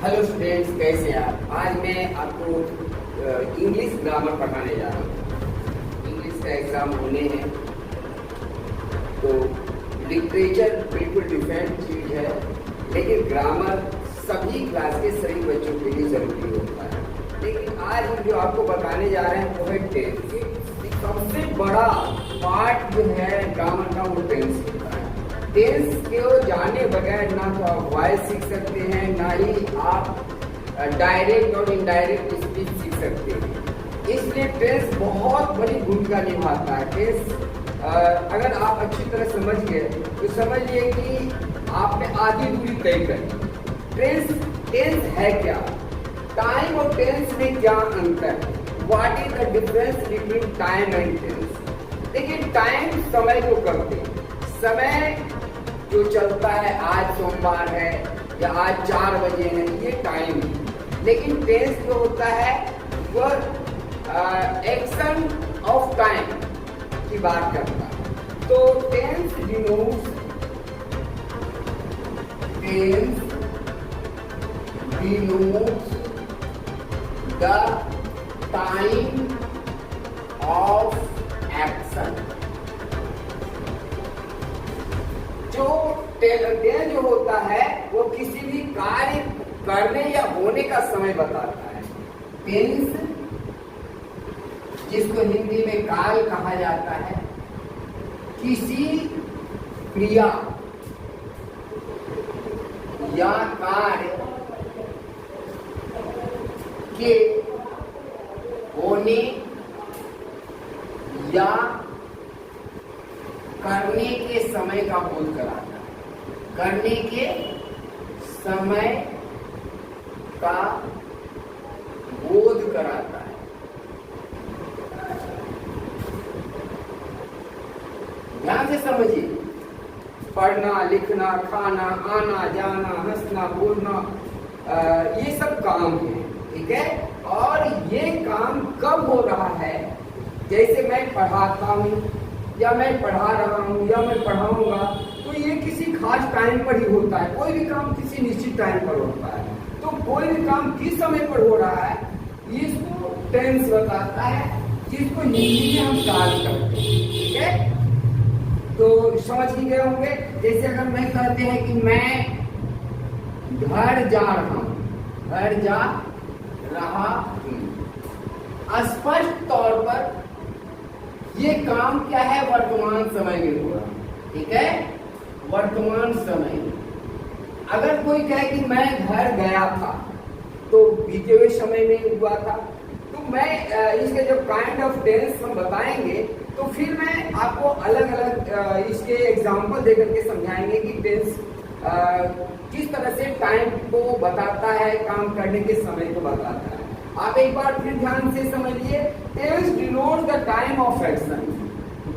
Hello students, कैसे हैं आप? आज मैं आपको इंग्लिश ग्रामर पढ़ाने जा रहा हूँ। इंग्लिश का एग्जाम होने हैं तो लिटरेचर बिल्कुल डिफरेंट चीज़ है, लेकिन ग्रामर सभी क्लास के सभी बच्चों के लिए ज़रूरी होता है। लेकिन आज हम जो आपको बताने जा रहे हैं वो है टेंस। सबसे बड़ा पार्ट जो है ग्रामर का वो टेंस होता है। टेंस को जाने बगैर ना तो आप वॉइस सीख सकते हैं, ना ही आप डायरेक्ट और इनडायरेक्ट स्पीच सीख सकते हैं। इसलिए टेंस बहुत बड़ी भूमिका निभाता है। टेंस अगर आप अच्छी तरह समझ गए तो समझिए कि आपने आधी दूरी तय कर। टेंस है क्या, टाइम और टेंस में क्या अंतर है, what is the difference between time and tense. देखिए, टाइम समय को करते हैं, समय जो चलता है, आज सोमवार है या आज 4 बजे है, ये टाइम है। लेकिन टेंस जो होता है वह एक्शन ऑफ टाइम की बात करता है। तो tense denotes the time of action. जो टेंस जो होता है वो किसी भी कार्य करने या होने का समय बताता है। टेंस, जिसको हिंदी में काल कहा जाता है, किसी क्रिया या कार्य के होने या करने के समय का बोध कराता है। करने के समय का बोध कराता है। ध्यान से समझिए, पढ़ना, लिखना, खाना, आना जाना, हंसना, बोलना, ये सब काम है, ठीक है। और ये काम कब हो रहा है? जैसे मैं पढ़ाता हूँ या मैं पढ़ा रहा हूँ या मैं पढ़ाऊंगा, तो ये किसी खास टाइम पर ही होता है। कोई भी काम किसी निश्चित टाइम पर होता है। तो कोई भी काम किस समय पर हो रहा है, इसको टेंस बताता है, जिसको हिंदी में हम काल करते हैं, ठीक है। तो समझ ही गए होंगे। जैसे अगर मैं कहते हैं कि मैं घर जा रहा हूँ, घर जा रहा हूँ, स्पष्ट तौर पर ये काम क्या है, वर्तमान समय में हो रहा है, ठीक है, वर्तमान समय। अगर कोई कहे कि मैं घर गया था, तो बीते हुए समय में हुआ था। तो मैं इसके जब काइंड ऑफ टेंस हम बताएंगे तो फिर मैं आपको अलग अलग इसके एग्जाम्पल देकर के समझाएंगे कि टेंस किस तरह से टाइम को बताता है, काम करने के समय को बताता है। आप एक बार फिर ध्यान से समझिए, tense denotes the time of action.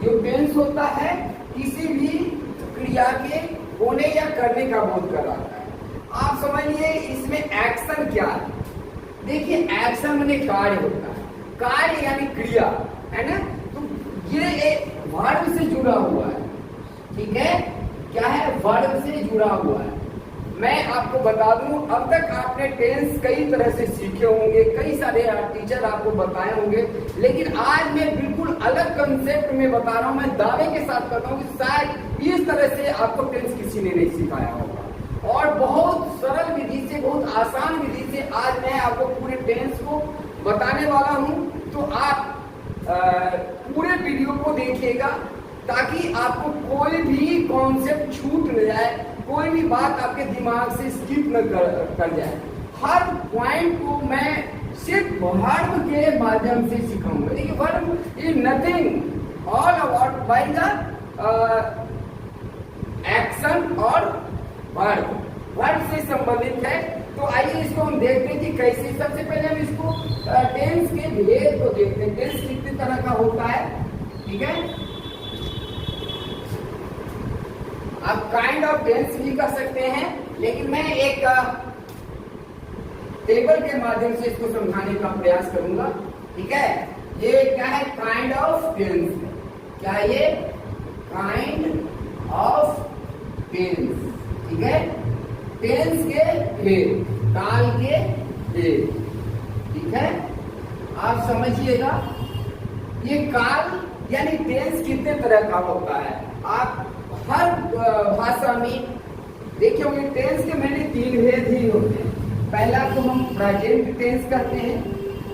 जो टेंस होता है किसी भी क्रिया के होने या करने का बोध कराता है। आप समझिए इसमें एक्शन क्या है। देखिए, एक्शन माने कार्य होता है, कार्य यानी क्रिया, है ना। तो ये एक वर्ब से जुड़ा हुआ है, ठीक है। क्या है? वर्ब से जुड़ा हुआ है। मैं आपको बता दूं, अब तक आपने टेंस कई तरह से सीखे होंगे, कई सारे टीचर आपको बताए होंगे, लेकिन आज मैं बिल्कुल अलग कंसेप्ट में बता रहा हूं। मैं दावे के साथ कहता हूं कि शायद इस तरह से आपको टेंस किसी ने नहीं सिखाया होगा। और बहुत सरल विधि से, बहुत आसान विधि से आज मैं आपको पूरे टेंस को बताने वाला हूं। तो आप पूरे वीडियो को देखिएगा ताकि आपको कोई भी कॉन्सेप्ट छूट न जाए, कोई भी बात आपके दिमाग से स्किप न कर जाए। हर पॉइंट को मैं सिर्फ वर्ब के माध्यम से सिखाऊंगा। देखिए, verb is nothing all about by the action और वर्ब से संबंधित है। तो आइए इसको हम देखते हैं कि कैसे। सबसे पहले हम इसको टेंस के भेद को देखते हैं। टेंस कितने तरह का होता है, ठीक है। आप काइंड ऑफ टेंस भी कर सकते हैं, लेकिन मैं एक टेबल के माध्यम से इसको समझाने का प्रयास करूंगा, ठीक है। ये क्या है? Kind of tense. क्या है ये? काइंड ऑफ टेंस, ठीक है। टेंस के भेद, काल के भेद, ठीक है। आप समझिएगा ये काल यानी टेंस कितने तरह का होता है। आप हर भाषा में देखिए होंगे टेंस के मैंने 3 भेद ही होते हैं। पहला तो हम प्रेजेंट टेंस कहते हैं,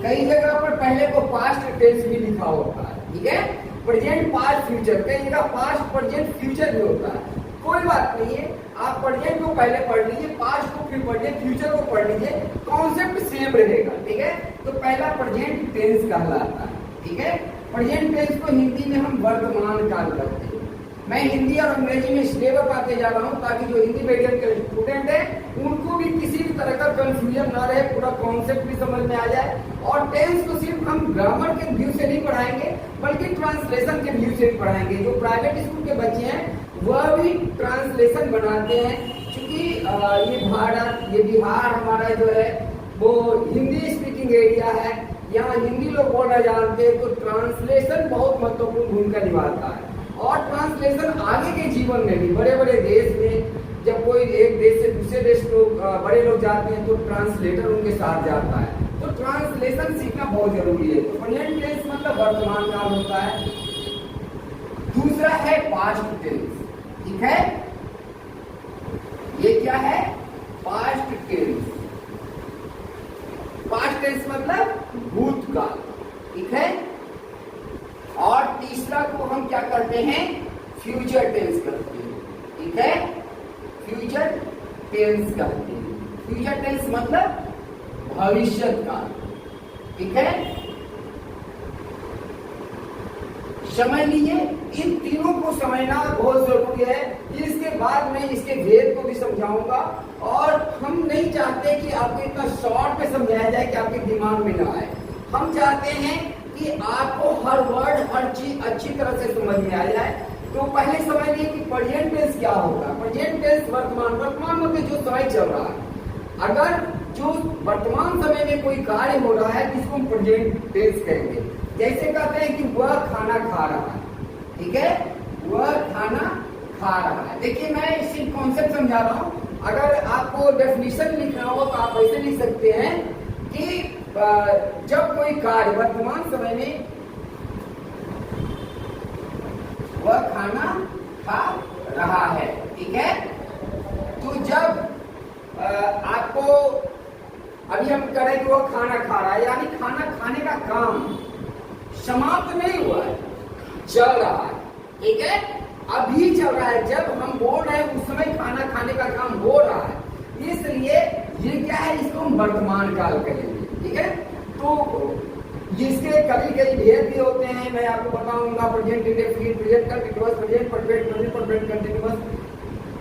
कई जगह पर पहले को पास्ट टेंस भी लिखा होता है, ठीक है। प्रेजेंट पास्ट फ्यूचर, कई जगह पास्ट प्रेजेंट फ्यूचर भी होता है। कोई बात नहीं है, आप प्रेजेंट को पहले पढ़ लीजिए, पास्ट को फिर पढ़िए, फ्यूचर को पढ़ लीजिए, कॉन्सेप्ट सेम रहेगा, ठीक है। तो पहला प्रेजेंट टेंस कहलाता है, ठीक है। प्रेजेंट टेंस को हिंदी में हम वर्तमान काल कहते हैं। मैं हिंदी और अंग्रेजी में इसलिए बताते जा रहा हूँ ताकि जो हिंदी मीडियम के स्टूडेंट हैं उनको भी किसी भी तरह का कंफ्यूजन ना रहे, पूरा कॉन्सेप्ट भी समझ में आ जाए। और टेंस को सिर्फ हम ग्रामर के व्यू से नहीं पढ़ाएंगे बल्कि ट्रांसलेशन के व्यू से भी पढ़ाएंगे। जो प्राइवेट स्कूल के बच्चे हैं वह भी ट्रांसलेशन बनाते हैं, क्योंकि ये भारत, ये बिहार हमारा जो है वो हिंदी स्पीकिंग एरिया है, यहाँ हिंदी लोग बोलना जानते हैं, तो ट्रांसलेशन बहुत महत्वपूर्ण भूमिका निभाता है। और ट्रांसलेशन आगे के जीवन में भी बड़े बड़े देश में जब कोई एक देश से दूसरे देश लोग बड़े लोग जाते हैं तो ट्रांसलेटर उनके साथ जाता है, तो ट्रांसलेशन सीखना बहुत जरूरी है। तो प्रेजेंट टेंस मतलब वर्तमान काल होता है। दूसरा है पास्ट टेंस, ठीक है। ये क्या है? Past tense. पास्ट टेंस मतलब भूतकाल, ठीक है। और तीसरा को हम क्या करते हैं? फ्यूचर टेंस करते हैं, ठीक है। फ्यूचर टेंस करते हैं। फ्यूचर टेंस मतलब भविष्य काल, ठीक है। समझ लीजिए, इन तीनों को समझना बहुत जरूरी है। इसके बाद मैं इसके भेद को भी समझाऊंगा, और हम नहीं चाहते कि आपको इतना शॉर्ट में समझाया जाए कि आपके दिमाग में ना आए। हम चाहते हैं कि आपको हर वर्ड, हर चीज अच्छी तरह से समझ में आ जाए। तो पहले समझिए कि प्रेजेंट टेंस क्या होगा। प्रेजेंट टेंस वर्तमान, वर्तमान मतलब जो समय चल रहा है। अगर जो वर्तमान समय में कोई कार्य हो रहा है जिसको हम प्रेजेंट टेंस कहेंगे। जैसे कहते हैं कि वह खाना खा रहा है, ठीक है, वह खाना खा रहा है। देखिए मैं इसी कॉन्सेप्ट समझा रहा हूँ। अगर आपको डेफिनेशन लिखना हो तो आप ऐसे लिख सकते हैं कि जब कोई कार्य वर्तमान समय में वह खाना खा रहा है, ठीक है। तो जब आपको अभी हम करें कि वह खाना खा रहा है, यानी खाना खाने का काम समाप्त नहीं हुआ है, चल रहा है, ठीक है, अभी चल रहा है। जब हम बोल रहे हैं उस समय खाना खाने का काम हो रहा है, इसलिए ये क्या है, इसको हम वर्तमान काल कहेंगे, ठीक है। तो जिसके कभी कभी भेद भी होते हैं, मैं आपको बताऊंगा। Present indefinite, present continuous, present perfect, present perfect continuous,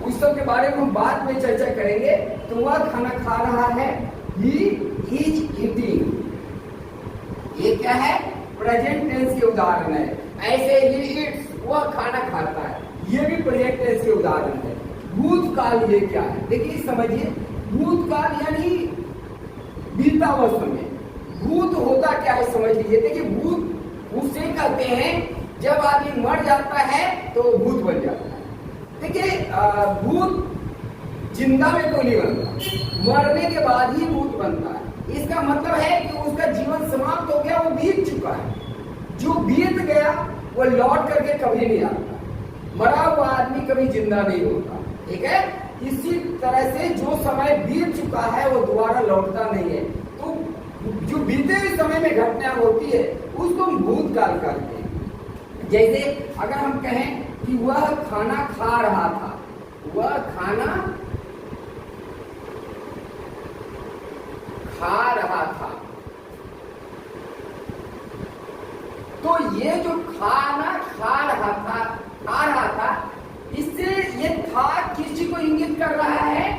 उस सब के बारे में हम बाद में चर्चा करेंगे। तो वह खाना खा रहा है, ही इज ईटिंग, ये क्या है? प्रेजेंट टेंस के उदाहरण है। ऐसे ही इट्स, वह खाना खाता है, ये भी प्रेजेंट टेंस के उदाहरण है। भूतकाल ये क्या है? देखिए समझिए, भूतकाल यानी बीता हुआ समय। भूत होता क्या है समझ लीजिए। देखिए भूत उसे कहते हैं जब आदमी मर जाता है तो भूत बन जाता है। देखिए भूत जिंदा में तो नहीं बनता, मरने के बाद ही भूत बनता है। इसका मतलब है कि उसका जीवन समाप्त हो गया, वो बीत चुका है। जो बीत गया वो लौट करके कभी नहीं आता। मरा हुआ आदमी कभी जिंदा नहीं होता, ठीक है। इसी तरह से जो समय बीत चुका है वो दोबारा लौटता नहीं है। तो जो बीते हुए समय में घटना होती है उसको हम भूतकाल कहते हैं। जैसे अगर हम कहें कि वह खाना खा रहा था, वह खाना खा रहा था, तो ये जो खाना खा रहा था, इससे ये था किस चीज को इंगित कर रहा है?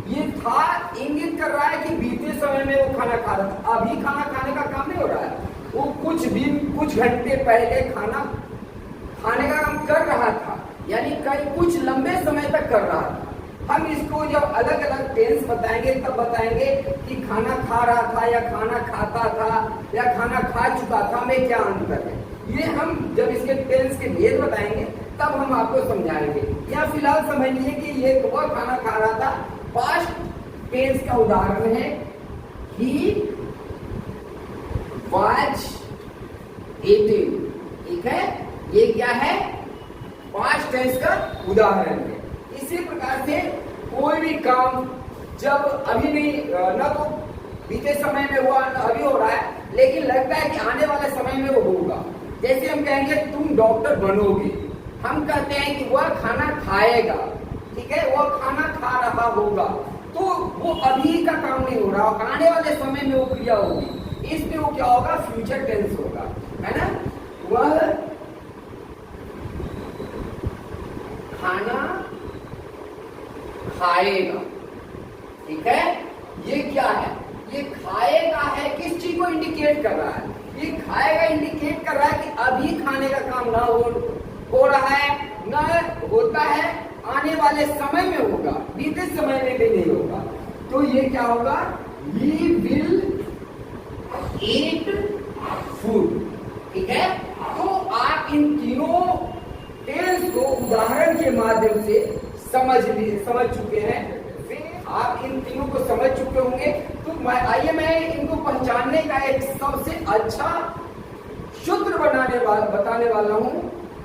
ये था इंगित कर रहा है कि बीते समय में वो खाना खा रहा था। अभी खाना खाने का काम नहीं हो रहा है, वो कुछ दिन, कुछ घंटे पहले खाना खाने का काम कर रहा था, यानी कई कुछ लंबे समय तक कर रहा था। हम इसको जब अलग अलग टेंस बताएंगे तब बताएंगे कि खाना खा रहा था या खाना खाता था या खाना खा चुका था में क्या अंतर है। ये हम जब इसके टेंस के भेद बताएंगे तब हम आपको समझाएंगे। या फिलहाल समझ लीजिए कि ये वह खाना खा रहा था, पास्ट टेंस का उदाहरण है ही वाज ईटिंग। ठीक है, ये क्या है? पास्ट टेंस का उदाहरण है। इसी प्रकार से कोई भी काम जब अभी नहीं ना तो बीते समय में हुआ ना अभी हो रहा है, लेकिन लगता है कि आने वाले समय में वो होगा। जैसे हम कहेंगे तुम डॉक्टर बनोगे, हम कहते हैं कि वह खाना खाएगा। ठीक है, वह खाना खा रहा होगा, तो वो अभी का काम नहीं हो रहा, आने वाले समय में वो क्रिया होगी, इसमें वो क्या होगा? फ्यूचर टेंस होगा, है ना। वह खाना खाएगा। ठीक है, ये क्या है? ये खाएगा है, किस चीज को इंडिकेट कर रहा है? ये खाएगा इंडिकेट कर रहा है कि अभी खाने का काम ना हो रहा है, न होता है, आने वाले समय में होगा, बीते समय में भी नहीं होगा। तो ये क्या होगा? He will eat food। ठीक है, तो आप इन तीनों टेंस को उदाहरण के माध्यम से समझ चुके हैं। आप इन तीनों को समझ चुके होंगे। तो आइए मैं इनको पहचानने का एक सबसे अच्छा सूत्र बताने वाला हूं,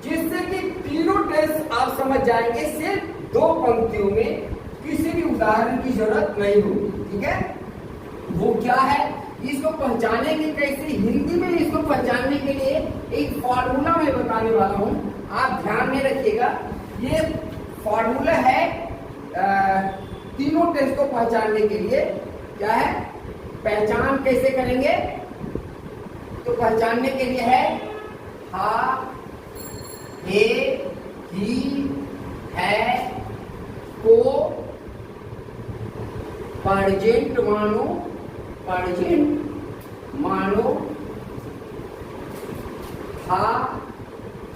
जिससे कि तीनों टेंस आप समझ जाएंगे। सिर्फ 2 पंक्तियों में किसी भी उदाहरण की जरूरत नहीं होगी। ठीक है, वो क्या है? इसको पहचानेंगे कैसे? हिंदी में इसको पहचानने के लिए एक फॉर्मूला मैं बताने वाला हूं, आप ध्यान में रखिएगा। ये फॉर्मूला है तीनों टेंस को पहचानने के लिए। क्या है? पहचान कैसे करेंगे? तो पहचानने के लिए है हा, हे, ही, है, को प्रेजेंट मानो, था,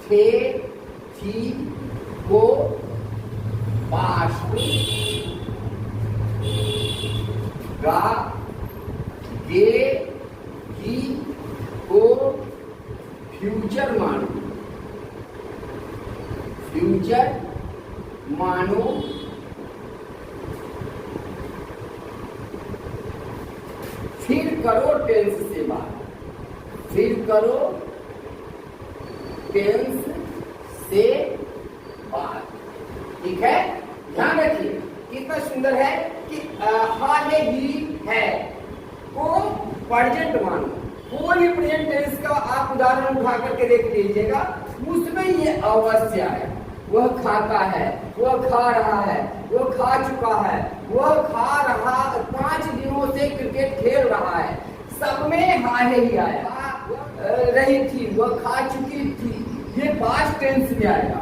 थे, थी, को पास्ट, गा, गे, ही, को फ्यूचर मानो, फिर करो टेंस से बात, ठीक है, ध्यान रखिए कितना सुंदर है कि हा, है, ही, है को प्रेजेंट मानो। कोई प्रेजेंट टेंस का आप उदाहरण उठा करके देख लीजिएगा, उसमें ये अवश्य है। वह खाता है, वह खा रहा है, वह खा चुका है, वह खा रहा, 5 दिनों से क्रिकेट खेल रहा है, सब में हा है ही आया। रही थी, वह खा चुकी थी, ये पास्ट टेंस में आएगा।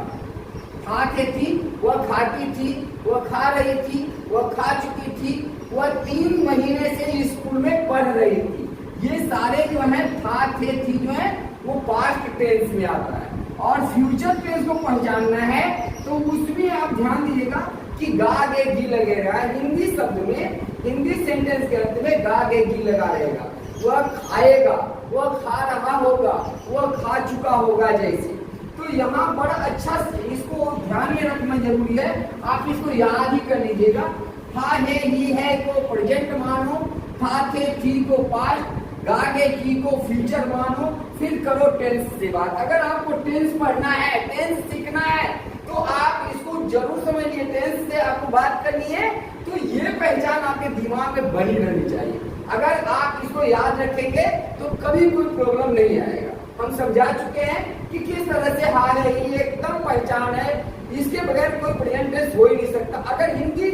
खाते थी, वह खाती थी, वह खा रही थी, वह खा चुकी थी, वह 3 महीने से स्कूल में पढ़ रही थी। ये सारे जो है था, थे, थी जो है वो पास्ट टेंस में आता है। और फ्यूचर टेंस को पहचानना है तो उसमें आप ध्यान दीजिएगा कि गा, गे, गी लगेगा। हिंदी शब्द में, हिंदी सेंटेंस के अंत में गा, गे, गी लगा रहेगा। वह खाएगा, वह खा रहा होगा, वह खा चुका होगा जैसे। तो यहाँ बड़ा अच्छा इसको ध्यान में रखना जरूरी है, आप इसको याद ही कर लीजिएगा। हा, है, ही, है को प्रेजेंट मानो, था, थे, थी को पास्ट, गा, गे, की को फ्यूचर मानो, फिर करो टेंस से बात। अगर आपको टेंस पढ़ना है, टेंस सीखना है, तो आप इसको जरूर समझिए। टेंस से आपको बात करनी है तो ये पहचान आपके दिमाग में बनी रहनी चाहिए। अगर आप इसको याद रखेंगे तो कभी कोई प्रॉब्लम नहीं आएगा। हम समझा चुके हैं कि किस तरह से हा, है, ये एकदम पहचान है, इसके बगैर कोई प्रेजेंट टेंस हो ही नहीं सकता। अगर हिंदी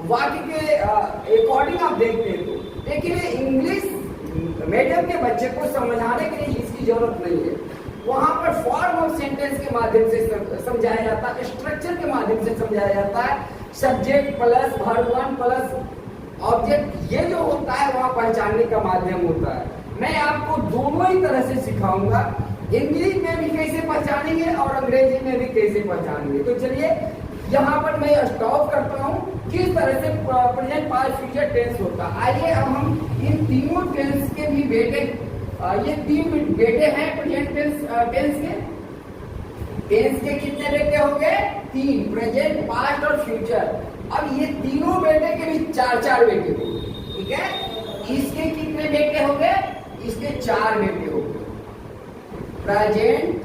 वाक्य के अकॉर्डिंग आप देखते हैं तो, लेकिन इंग्लिश मीडियम के बच्चे को समझाने के लिए इसकी जरूरत नहीं है। वहां पर फॉर्म ऑफ सेंटेंस के माध्यम से समझाया जाता है, स्ट्रक्चर के माध्यम से समझाया जाता है। Subject plus verb 1 plus object, ये जो होता है वहां पहचानने का माध्यम होता है। मैं आपको दोनों ही तरह से सिखाऊंगा, हिंदी में भी कैसे पहचानेंगे और अंग्रेजी में भी कैसे पहचानेंगे। तो चलिए यहाँ पर मैं स्टॉप करता हूँ, किस तरह से प्रेजेंट, पास्ट, फ्यूचर टेंस होता है। आइए अब हम इन तीनों टेंस के भी बेटे, ये 3 बेटे हैं प्रेजेंट टेंस के। टेंस के कितने बेटे हो गए? 3, प्रेजेंट, पास्ट और फ्यूचर। अब ये तीनों बेटे के भी चार चार बेटे हो गए, ठीक है। इसके कितने बेटे हो गए? इसके चार बेटे हो गए। प्रेजेंट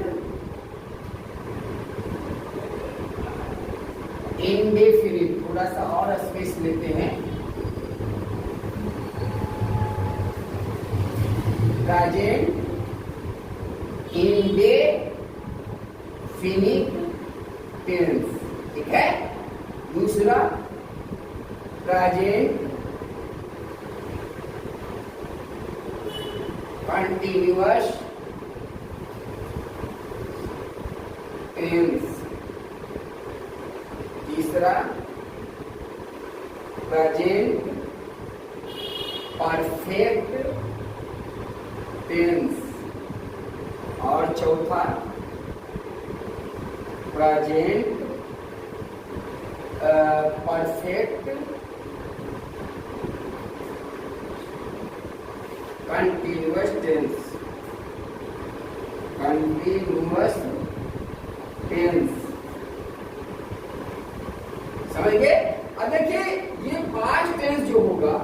इंडेफिनिट, थोड़ा सा और स्पेस लेते हैं। प्रेजेंट इंडेफिनिट टेंस, ठीक है। दूसरा प्रेजेंट कंटिन्यूअस टेंस। तीसरा प्रेजेंट परफेक्ट टेंस। और चौथा present perfect continuous tense. Continuous tense, समझ गए? अब देखिए ये पांच टेंस जो होगा,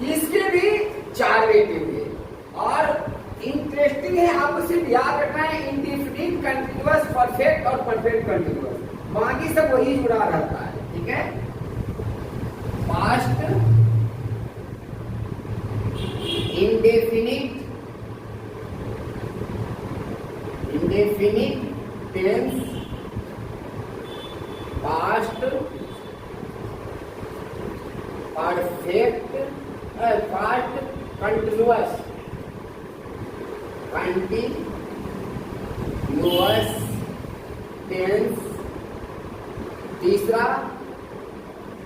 इसके भी चार बेटे हुए। और इंटरेस्टिंग है, आपको सिर्फ याद रखना है इंडेफिनिट, कंटिन्यूअस, परफेक्ट और परफेक्ट कंटिन्यूअस, बाकी सब वही जुड़ा रहता है, ठीक है। Past indefinite, indefinite tense, past perfect, past continuous, continuous tense. तीसरा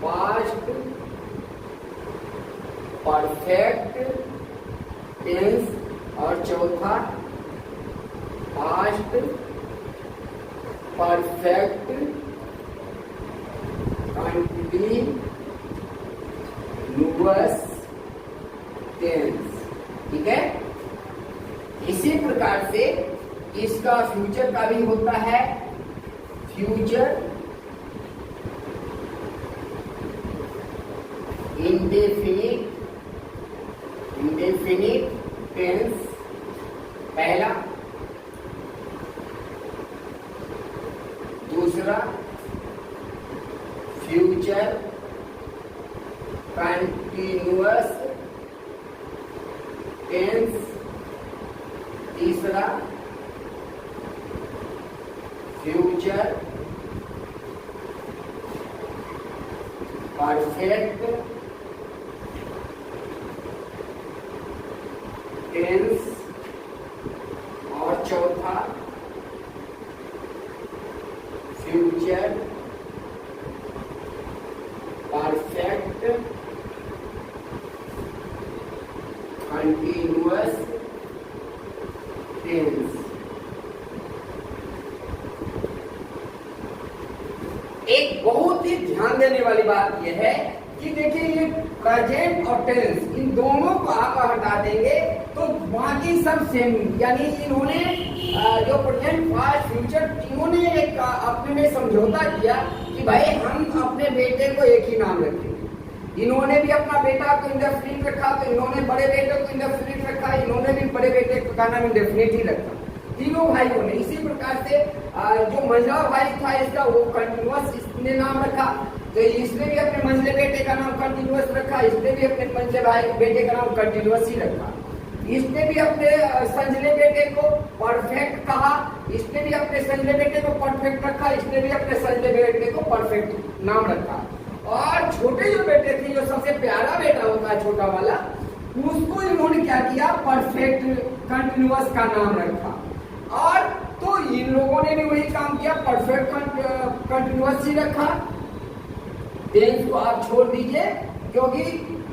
पास्ट परफेक्ट टेंस। और चौथा पास्ट परफेक्ट कंटिन्यूअस टेंस, ठीक है। इसी प्रकार से इसका फ्यूचर का भी होता है, फ्यूचर इंडेफिनिट, इंडेफिनिट टेंस पहला। दूसरा फ्यूचर कंटिन्यूअस टेंस। तीसरा फ्यूचर परफेक्ट टेंस। और चौथा फ्यूचर परफेक्ट कंटिन्यूअस टेंस। एक बहुत ही ध्यान देने वाली बात यह है कि देखिए ये प्रेजेंट और टेंस, इन दोनों को आप हटा देंगे तो बाकी सब सेम, यानी इन्होंने जो प्रेजेंट पास्ट फ्यूचर तीनों ने एक अपने में समझौता किया कि भाई हम अपने बेटे को एक ही नाम रखेंगे। इन्होंने भी अपना बेटा को इंडेफिनिट रखा, तो इन्होंने बड़े बेटे को इंडेफिनिट रखा, इन्होंने भी बड़े बेटे का नाम इंडेफिनिट ही रखा, तीनों भाइयों ने। इसी प्रकार से जो मंझला भाई था इसका, वो कंटिन्यूअस इसने नाम रखा, तो इसने भी अपने मंझले बेटे का नाम कंटिन्यूअस रखा, इसने भी अपने मंझले भाई बेटे का नाम कंटिन्यूअस ही रखा। इसने भी अपने संजले बेटे को परफेक्ट कहा, इसने भी अपने संजले बेटे को परफेक्ट रखा, इसने भी अपने संजले बेटे को परफेक्ट नाम रखा। और छोटे जो बेटे थे, जो सबसे प्यारा बेटा होता है छोटा वाला, उसको इन्होंने क्या किया, परफेक्ट कंटिन्यूअस का नाम रखा। और तो इन लोगों ने भी वही काम किया, परफेक्ट कंटिन्यूअस ही रखा। टेंस को आप छोड़ दीजिए, क्योंकि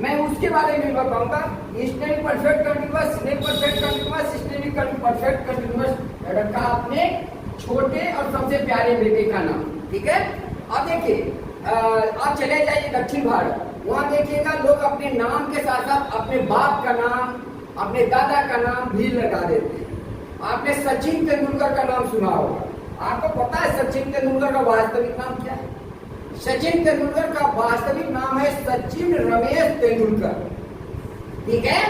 मैं उसके बारे में बताऊंगा। इसने भी परफेक्ट कंटिन्यूअस, इसने परफेक्ट कंटिन्यूअस, इसने भी परफेक्ट कंटिन्यूअस रखा अपने छोटे और सबसे प्यारे बेटे का नाम, ठीक है। अब देखिए, आप चले जाइए दक्षिण भारत, वहां देखिएगा लोग अपने नाम के साथ साथ अपने बाप का नाम, अपने दादा का नाम भी लगा देते हैं। आपने सचिन तेंदुलकर का नाम सुना होगा। आपको पता है सचिन तेंदुलकर का वास्तविक नाम क्या है? सचिन तेंदुलकर का वास्तविक नाम है सचिन रमेश तेंदुलकर। ठीक है,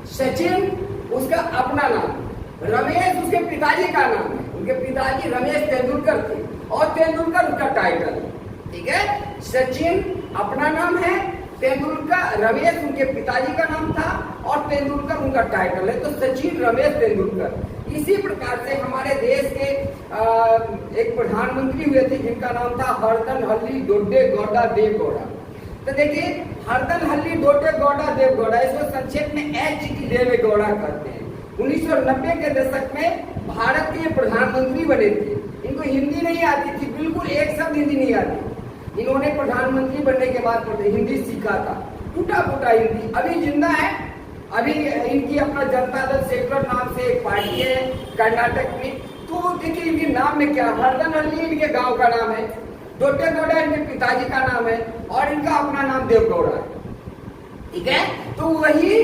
सचिन उसका अपना नाम, रमेश उसके पिताजी का नाम है। उनके पिताजी रमेश तेंदुलकर थे और तेंदुलकर उसका टाइटल है। ठीक है, सचिन अपना नाम है, तेंदुलकर रमेश उनके पिताजी का नाम था और तेंदुलकर उनका टाइटल है। तो सचिन रमेश तेंदुलकर। इसी प्रकार से हमारे देश के एक प्रधानमंत्री हुए थे जिनका नाम था हरदनहल्ली दोड्डे-गौडा देवगौड़ा। तो देखिए, हरदनहल्ली दोड्डे-गौडा देवगौड़ा, इसको संक्षेप में एच.डी. देवेगौड़ा कहते हैं। 1990 के दशक में भारत के प्रधानमंत्री बने थे। इनको हिंदी नहीं आती थी, बिल्कुल एक शब्द हिंदी नहीं आती। इन्होंने प्रधानमंत्री बनने के बाद हिंदी सीखा था, टूटा फूटा हिंदी। अभी जिंदा है, अभी इनकी अपना जनता दल सेकुलर नाम से एक पार्टी है कर्नाटक में। तो देखिए, इनके नाम में क्या, हरदनहल्ली इनके गांव का नाम है, दोड्डे-गौड़ा इनके पिताजी का नाम है और इनका अपना नाम देवगौड़ा है। ठीक है, तो वही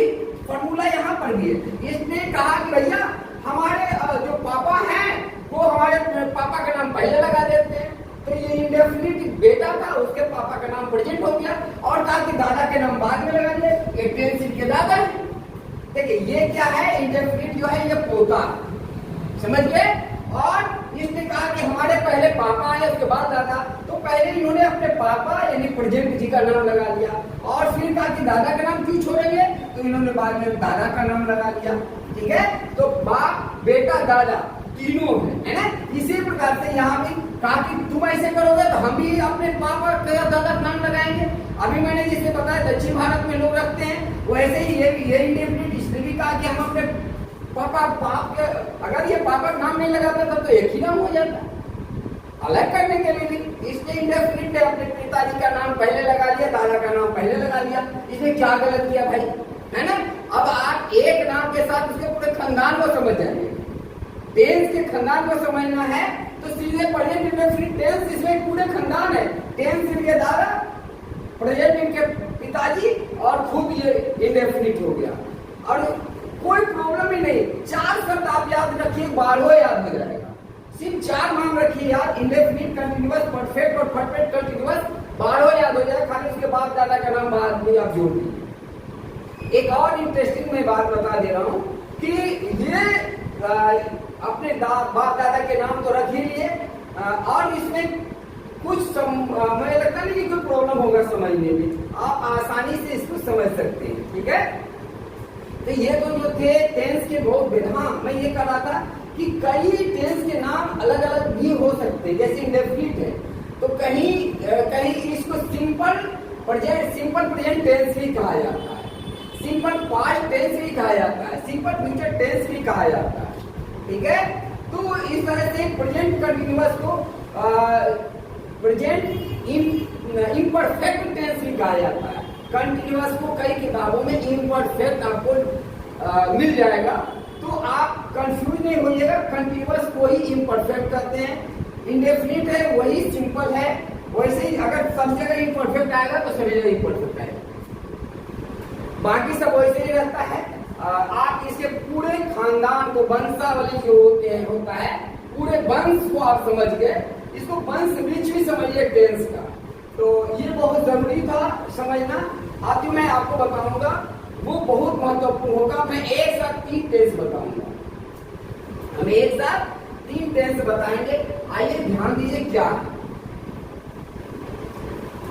फॉर्मूला यहाँ पर भी है। इसने कहा कि भैया हमारे जो पापा हैं वो हमारे पापा का नाम पहले लगा देते हैं। तो ये इंडेफिनिट बेटा था, उसके पापा का नाम प्रेजेंट हो गया और कहा कि दादा के नाम बाद में लगा दिए, ये टेंस इनके दादा है। देखिए, ये क्या है, इंडेफिनिट जो है ये पोता, समझ गए। और इसने कहा कि हमारे पहले पापा आए उसके बाद दादा, तो पहले इन्होंने अपने पापा यानी प्रेजेंट जी का नाम लगा लिया और फिर कहा कि दादा का नाम क्यों छोड़ेंगे, तो इन्होंने बाद में दादा का नाम लगा लिया। ठीक है, तो बाप बेटा दादा तीनों है ना। इसी प्रकार से यहाँ भी कहा कि तुम ऐसे करोगे तो हम भी अपने पापा का दादा का नाम लगाएंगे। अभी मैंने जिसे बताया दक्षिण भारत में लोग रखते हैं, वैसे ही ये इंडेफिनिट इसने भी कहा कि हम अपने पापा बाप के, अगर ये पापा का नाम नहीं लगाता तब तो एक ही नाम हो जाता, अलग करने के लिए भी। इसने इंडेफिनिट ने अपने पिताजी का नाम पहले लगा लिया, दादा का नाम पहले लगा लिया। इसने क्या गलत किया भाई, है ना। अब आप एक नाम के साथ उसके पूरे खानदान को समझ जाएंगे। टेंस के खानदान को समझना है तो सीधे प्रेजेंट इंडेफिनिट टेंस, इसमें पूरे खानदान है। टेंस इनके दादा, प्रेजेंट इनके पिताजी और खुद ये इंडेफिनिट हो गया। और कोई प्रॉब्लम ही नहीं, 4 शब्द आप याद रखिए, 12 याद हो जाएगा। सिर्फ 4 नाम रखिए यार, इंडेफिनिट, कंटिन्यूअस, परफेक्ट और परफेक्ट कंटिन्यूअस, 12 याद हो जाएगा। खाली उसके बाद दादा का नाम बाद में आप जोड़ दीजिए। एक और इंटरेस्टिंग मैं बात बता दे रहा हूँ कि ये अपने बाप दादा के नाम तो रख ही लिए और इसमें कुछ मुझे लगता नहीं कि कोई प्रॉब्लम होगा समझने में, आप आसानी से इसको समझ सकते हैं। ठीक है, तो ये तो जो थे टेंस के बहुत विधान, मैं ये कह रहा था कि कई टेंस के नाम अलग अलग भी हो सकते हैं। जैसे इंडेफिनिट है तो कहीं इसको सिंपल प्रेजेंट टेंस भी कहा जाता है, सिंपल पास्ट टेंस भी कहा जाता है, सिंपल फ्यूचर टेंस भी कहा जाता है। ठीक है, तो इस तरह से प्रेजेंट कंटिन्यूअस को प्रेजेंट इम्परफेक्ट टेंस भी कहा जाता है। कंटिन्यूअस को कई किताबों में इम्परफेक्ट आपको मिल जाएगा, तो आप कंफ्यूज नहीं होइएगा। कंटिन्यूअस को ही इम्परफेक्ट कहते हैं, इंडेफिनिट है वही सिंपल है। वैसे ही अगर सब जगह इम्परफेक्ट आएगा तो सभी जगह इम्परफेक्ट आएगा, बाकी सब वैसे ही रहता है। आप इसके पूरे खानदान को, वंशावली जो होता है, पूरे वंश को आप समझ गए, इसको वंश वृक्ष भी समझिए टेंस का। तो ये बहुत जरूरी था समझना। आज मैं आपको बताऊंगा वो बहुत महत्वपूर्ण होगा। मैं एक साथ 3 टेंस बताऊंगा, हम एक साथ 3 टेंस बताएंगे। आइए ध्यान दीजिए क्या है।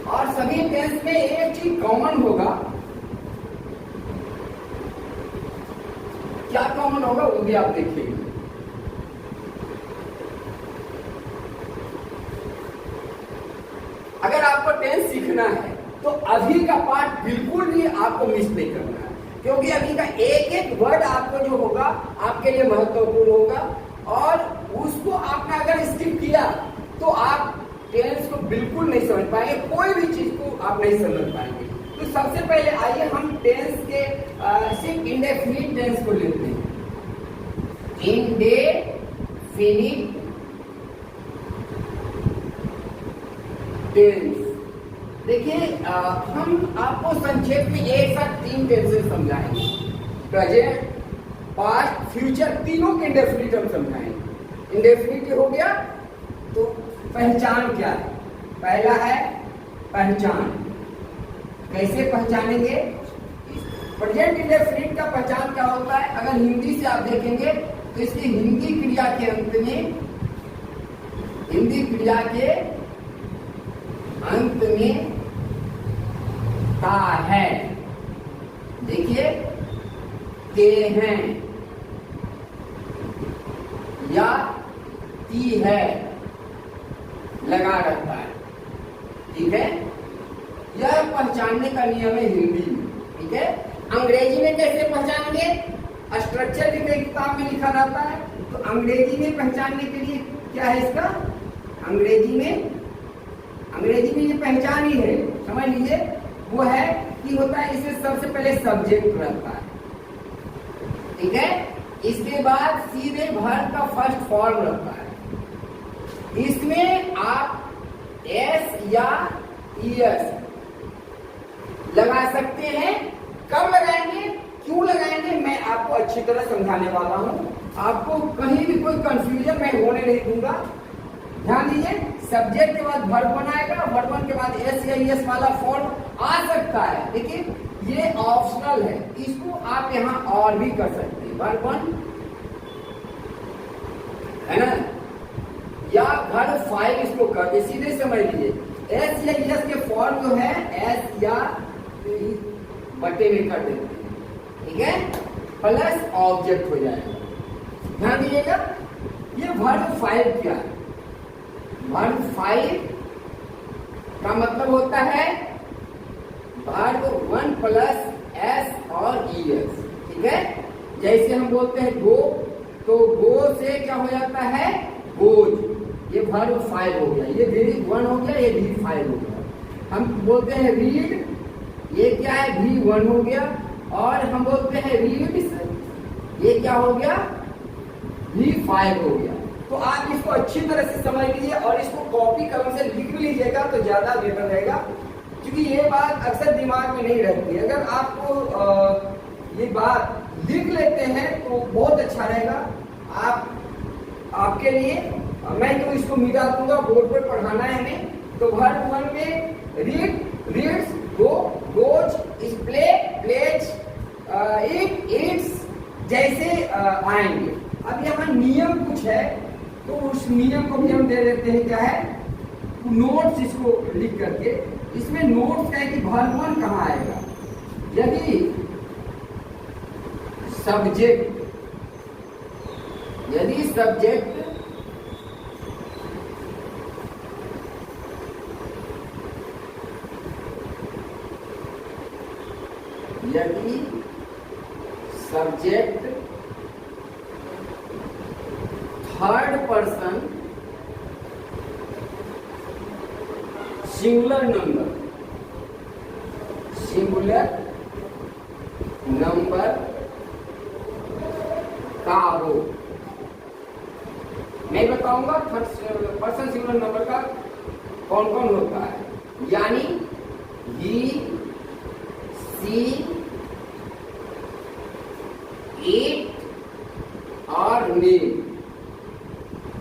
और सभी टेंस में एक चीज कॉमन होगा, क्या कॉमन होगा वो भी आप देखिएगा। अगर आपको टेंस सीखना है तो अभी का पार्ट बिल्कुल भी आपको मिस नहीं करना है, क्योंकि अभी का एक एक वर्ड आपको जो होगा आपके लिए महत्वपूर्ण होगा, और उसको आपने अगर स्किप किया तो आप टेंस को बिल्कुल नहीं समझ पाएंगे, कोई भी चीज को आप नहीं समझ पाएंगे। तो सबसे पहले आइए हम टेंस के सिर्फ इंडेफिनिट टेंस को लेते हैं। इंडेफिनिट टेंस, देखिए हम आपको संक्षेप में एक साथ 3 टेंसेस समझाएंगे। प्रेजेंट, पास्ट, फ्यूचर, तीनों के इंडेफिनिट हम समझाएंगे। इंडेफिनिट हो गया तो पहचान क्या है? पहला है पहचान। कैसे पहचानेंगे? प्रेजेंट इंडेफिनिट का पहचान क्या होता है? अगर हिंदी से आप देखेंगे तो इसकी हिंदी क्रिया के अंत में, हिंदी क्रिया के अंत में ता है। देखिए, के हैं या ती है लगा रहता है। ठीक है, यह पहचानने का नियम है हिंदी में। ठीक है, अंग्रेजी में कैसे पहचानेंगे? स्ट्रक्चर की किताब में लिखा रहता है। तो अंग्रेजी में पहचानने के लिए क्या है इसका? अंग्रेजी में ये पहचान ही है, समझ लीजिए। वो है कि होता है, इसमें सबसे पहले सब्जेक्ट रहता है। ठीक है, इसके बाद सीधे वर्ब का फर्स्ट फॉर्म रहता है। इसमें आप एस या ईएस लगा सकते हैं। कब लगाएंगे, क्यों लगाएंगे, मैं आपको अच्छी तरह समझाने वाला हूं। आपको कहीं भी कोई कंफ्यूजन मैं होने नहीं दूंगा। ध्यान दीजिए, सब्जेक्ट के बाद वर्ब बनाएगा, वर्ब के बाद एस या ईएस वाला फॉर्म आ सकता है, लेकिन ये ऑप्शनल है। इसको आप यहाँ और भी कर सकते हैं, वर्ब है ना, या वर्ब फाइल इसको करके सीधे समझ लीजिए। एस या ईएस के फॉर्म जो है एस या बटे में कर देते हैं। ठीक है, प्लस ऑब्जेक्ट हो जाएगा। ध्यान दीजिएगा, ये वर्ब फाइल क्या है? वर्ब फाइल का मतलब होता है वर्ब 1 प्लस एस और ईएस। ठीक है, जैसे हम बोलते हैं गो, तो गो से क्या हो जाता है? गोज। ये वर्ब फाइल हो गया, ये V1 हो गया, ये V5 हो गया। हम बोलते हैं रीड, ये क्या है? V1 हो गया। और हम बोलते हैं रीड्स, ये क्या हो गया? V5 हो गया। तो आप इसको अच्छी तरह से समझ लीजिए और इसको कॉपी कलम से लिख भी लीजिएगा तो ज्यादा बेहतर रहेगा, क्योंकि ये बात अक्सर दिमाग में नहीं रहती है। अगर आपको ये बात लिख लेते हैं तो बहुत अच्छा रहेगा आपके लिए। मैं तो इसको मिटा दूंगा, बोर्ड पर पढ़ाना है हमें। तो वर्ब 1 में रीड, रीड्स, गो, गोज, प्ले, प्लेज, ईट, ईट्स जैसे आएंगे। अब यहाँ नियम कुछ है, तो उस नियम को भी हम दे देते हैं। क्या है? नोट्स, इसको लिख करके। इसमें नोट्स है कि वर्ब 1 कहाँ आएगा? यदि subject third person singular number का हो। मैं बताऊंगा थर्ड पर्सन सिंगुलर नंबर का कौन कौन होता है, यानी ही, सी, इट और नेम।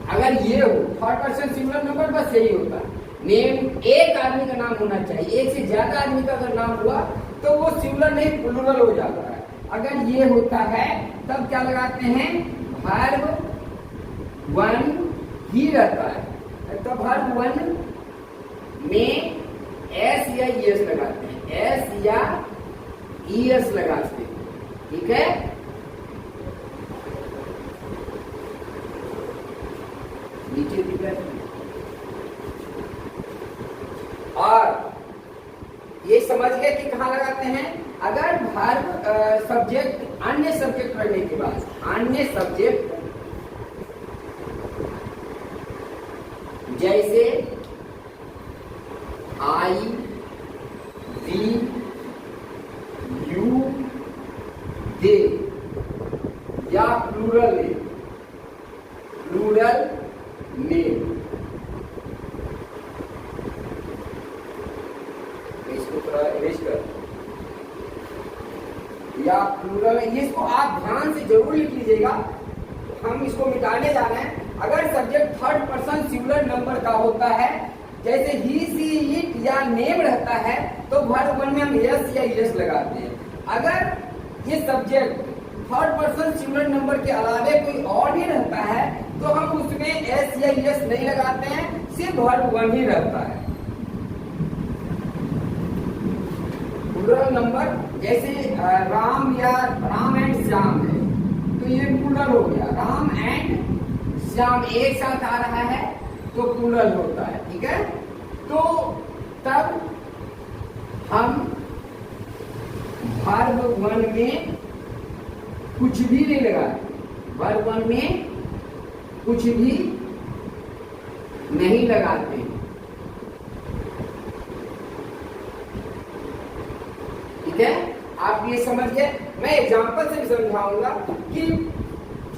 अगर ये हो थर्ड पर्सन सिंगुलर नंबर, बस यही होता है। नेम एक आदमी का नाम होना चाहिए। एक से ज्यादा आदमी का अगर नाम हुआ तो वो सिंगुलर नहीं प्लूरल हो जाता है। अगर ये होता है तब क्या लगाते हैं? वर्ब 1 ही रहता है। तो वर्ब 1 में एस या ईएस लगाते हैं, एस या ईएस लगाते हैं। ठीक है, नीचे दिख रहा है। और ये समझ गए कि कहाँ लगाते हैं? अगर वर्ब सब्जेक्ट अन्य सब्जेक्ट करने के बाद, अन्य सब्जेक्ट जैसे आई, वी, यू, दे या प्लूरल नेम, इसको थोड़ा इरेज कर, या प्लूरल है, ये इसको आप ध्यान से जरूर लिख लीजिएगा। हम इसको मिटाने जा रहे हैं। अगर subject third person singular number का होता है, जैसे ही, सी, इट या नेम रहता है, तो वर्ब वन में हम यस या यस लगाते हैं। अगर ये subject third person singular number के अलावे कोई और भी रहता है, तो हम उसमें एस या यस नहीं लगाते हैं, सिर्फ वर्ब वन ही रहता है। प्लूरल नंबर जैसे राम या राम एंड श्याम है, तो ये प्लूरल हो गया। राम एंड श्याम एक साथ आ रहा है तो प्लूरल होता है, ठीक है। तो तब हम वर्ब वन में कुछ भी नहीं लगाते, वर्ब वन में कुछ भी नहीं लगाते, ठीक है। आप ये समझ गए। मैं एग्जांपल से भी समझाऊंगा कि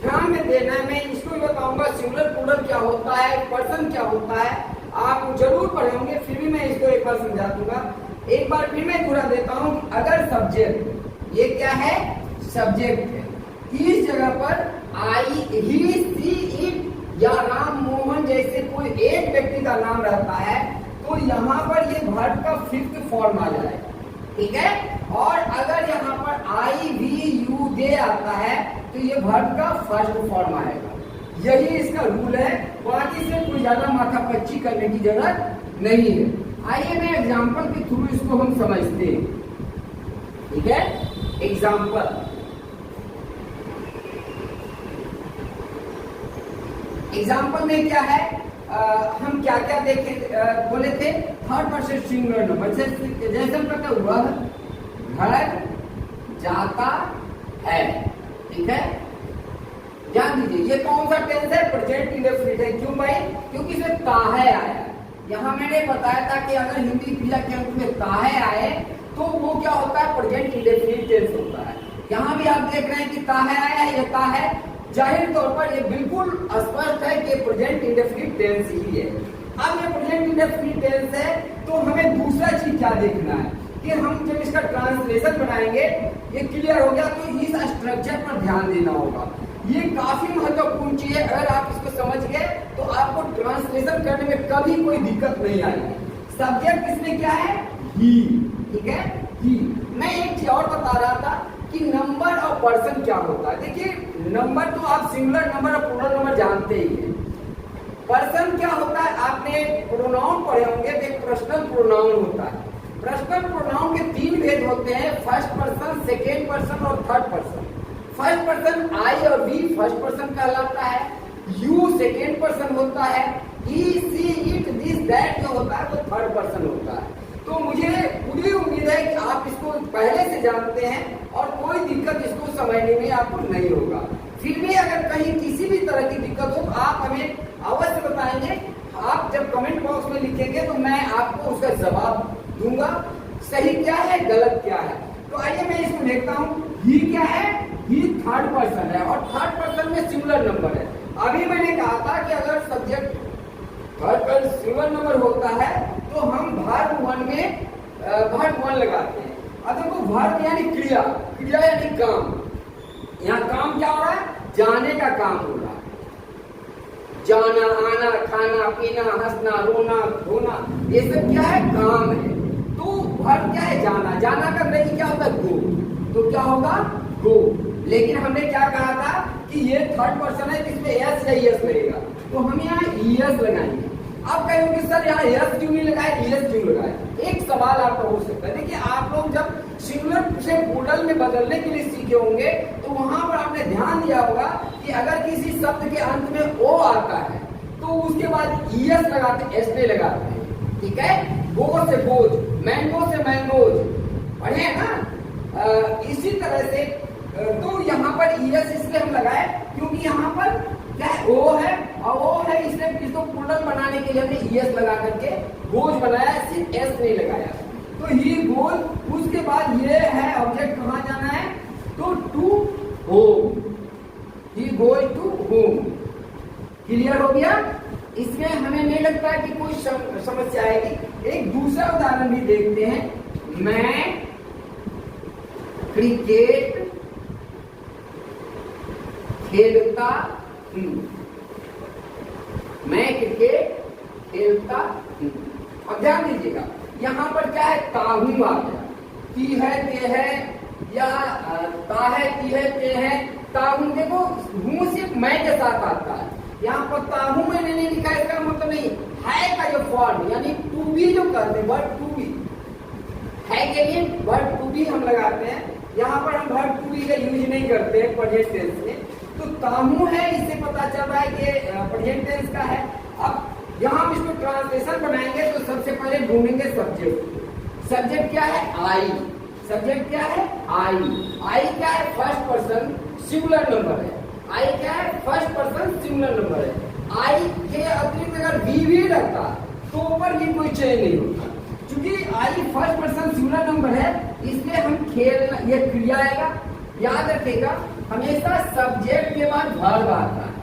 ध्यान में देना है। मैं इसको भी बताऊंगा सिंगुलर प्लूरल क्या होता है, पर्सन क्या होता है, आप जरूर पढ़े होंगे, फिर भी मैं इसको एक बार समझा दूंगा। एक बार फिर मैं दोहरा देता हूं। अगर सब्जेक्ट, ये क्या है, सब्जेक्ट है, इस जगह पर आई, ही, सी, इट या राम मोहन जैसे कोई एक व्यक्ति का नाम रहता है, तो यहाँ पर ये वर्ब का फिफ्थ फॉर्म आ जाएगा, ठीक है। और अगर यहाँ पर आई, वी, यू, दे आता है, तो ये वर्ब का फर्स्ट फॉर्म आएगा। यही इसका रूल है, बाकी से कोई ज्यादा माथापच्ची करने की जरूरत नहीं है। आइए मैं एग्जाम्पल के थ्रू इसको हम समझते हैं, ठीक है। एग्जाम्पल, एग्जाम्पल में क्या है, हम क्या क्या देखे बोले थे, थर्ड पर्सन सिंगुलर नंबर, जैसे हम कहते हैं वह घर जाता है, ठीक है। ध्यान दीजिए, ये कौन सा टेंस है, प्रेजेंट इंडेफिनिट है। क्यों भाई, क्योंकि इसमें ताहे आया है। यहाँ मैंने बताया था कि अगर हिंदी क्रिया के अंत में ताहे आए तो वो क्या होता है, प्रेजेंट इंडेफिनिट टेंस होता है। यहाँ भी आप देख रहे हैं कि ताहे आया है, ये ताहे, जाहिर तौर पर ये बिल्कुल स्पष्ट है कि प्रेजेंट इंडेफिनिट टेंस ही है। अब ये प्रेजेंट इंडेफिनिट टेंस है, तो हमें दूसरा चीज क्या देखना है कि हम जब इसका ट्रांसलेशन बनाएंगे, ये क्लियर हो गया, तो इस स्ट्रक्चर पर ध्यान देना होगा। ये काफी महत्वपूर्ण चीज है। अगर आप इसको समझ गए तो आपको ट्रांसलेशन करने में कभी कोई दिक्कत नहीं आएगी। सब्जेक्ट इसमें क्या है, ही, ठीक है, ही। मैं एक चीज और बता रहा था कि नंबर और पर्सन क्या होता है। देखिए, नंबर तो आप सिंगुलर नंबर और प्लूरल नंबर जानते ही हैं। पर्सन क्या होता है, आपने प्रोनाउन पढ़े होंगे, एक पर्सनल प्रोनाउन होता है। पर्सनल प्रोनाउन के तीन भेद होते हैं, फर्स्ट पर्सन, सेकेंड पर्सन और third person. First person I और वी फर्स्ट पर्सन कहलाता है, यू सेकेंड पर्सन होता है, ही, सी, इट, दिस, दैट जो होता है वो थर्ड पर्सन होता है। तो मुझे पूरी उम्मीद है कि आप इसको पहले से जानते हैं और कोई दिक्कत इसको समझने में आपको नहीं होगा। फिर भी अगर कहीं किसी भी तरह की दिक्कत हो तो आप हमें अवश्य बताएंगे। आप जब कमेंट बॉक्स में लिखेंगे तो मैं आपको उसका जवाब दूंगा, सही क्या है, गलत क्या है। तो आइए मैं इसको देखता हूँ। ही क्या है, ही थर्ड पर्सन है और थर्ड पर्सन में सिंगुलर नंबर है। अभी मैंने कहा था कि अगर subject third person singular number होता है तो हम वर्ब वन में वर्ब वन लगाते हैं। अब देखो, वर्ब यानी क्रिया, क्रिया यानी काम। यहाँ काम क्या हो रहा है, जाने का काम हो रहा है। जाना, आना, खाना, पीना, हंसना, रोना, धोना, ये सब क्या है, काम है। तो वर्ब क्या है, जाना। जाना का अंग्रेजी क्या होता है, गो। तो क्या होगा, गो। लेकिन हमने क्या कहा था कि ये थर्ड पर्सन है, इसमें एस या यस लगेगा, तो हम यहाँ यस लगाएंगे। अब कहेंगे सर यहाँ यस क्यों नहीं लगाए, यस क्यों लगाए। एक सवाल आपका हो सकता है। देखिए, आप लोग जब सिंगुलर से प्लूरल में बदलने के लिए सीखे होंगे तो वहां पर आपने ध्यान दिया होगा कि अगर किसी शब्द के अंत में ओ आता है तो उसके बाद यस लगाते, एस नहीं लगाते हैं, ठीक है। गो से बोझ, मैंगो से मैंगोज, पढ़े हैं ना। इसी तरह से तो यहाँ पर यस इसलिए हम लगाए क्योंकि यहाँ पर क्या है, ओ है, और ओ है इसलिए इसको प्लूरल बनाने के लिए हमने यस लगा करके गोज बनाया, सिर्फ एस नहीं लगाया। तो ही गोज, उसके बाद ये है ऑब्जेक्ट कहाँ जाना है, तो to home, he goes to home. Clear हो गया। इसमें हमें नहीं लगता है कि कोई समस्या आएगी। एक दूसरा उदाहरण भी देखते हैं। मैं क्रिकेट खेलता हूँ, मैं क्रिकेट खेलता हूँ। अब ध्यान दीजिएगा, यहाँ पर क्या है, ताहू आ गया, ती है ते है या ता है ती है ते है, ताहू। देखो हूँ सिर्फ मैं के साथ आता है, यहाँ पर ताहू मैंने नहीं लिखा, इसका मतलब नहीं है का जो फॉर्म, यानी टू बी जो करते हैं, वर्ड टू बी है के लिए वर्ड टू बी हम लगाते हैं। यहाँ पर हम वर्ड टू बी का यूज नहीं करते हैं प्रेजेंट टेंस में। तो ताहू है, इससे पता चल रहा है कि प्रेजेंट टेंस का है। अब यहाँ हम इसको ट्रांसलेशन बनाएंगे तो सबसे पहले ढूंढेंगे सब्जेक्ट। सब्जेक्ट क्या है, आई। सब्जेक्ट क्या है, आई। आई क्या है, फर्स्ट पर्सन सिंगुलर नंबर है। आई क्या है, फर्स्ट पर्सन सिंगुलर नंबर है। आई के अतिरिक्त अगर भी रहता तो ऊपर भी कोई चेंज नहीं होता। क्योंकि आई फर्स्ट पर्सन सिंगुलर नंबर है, इसलिए हम खेलना, ये क्रिया आएगा। याद रखिएगा, हमेशा सब्जेक्ट के बाद वर्ब आता है।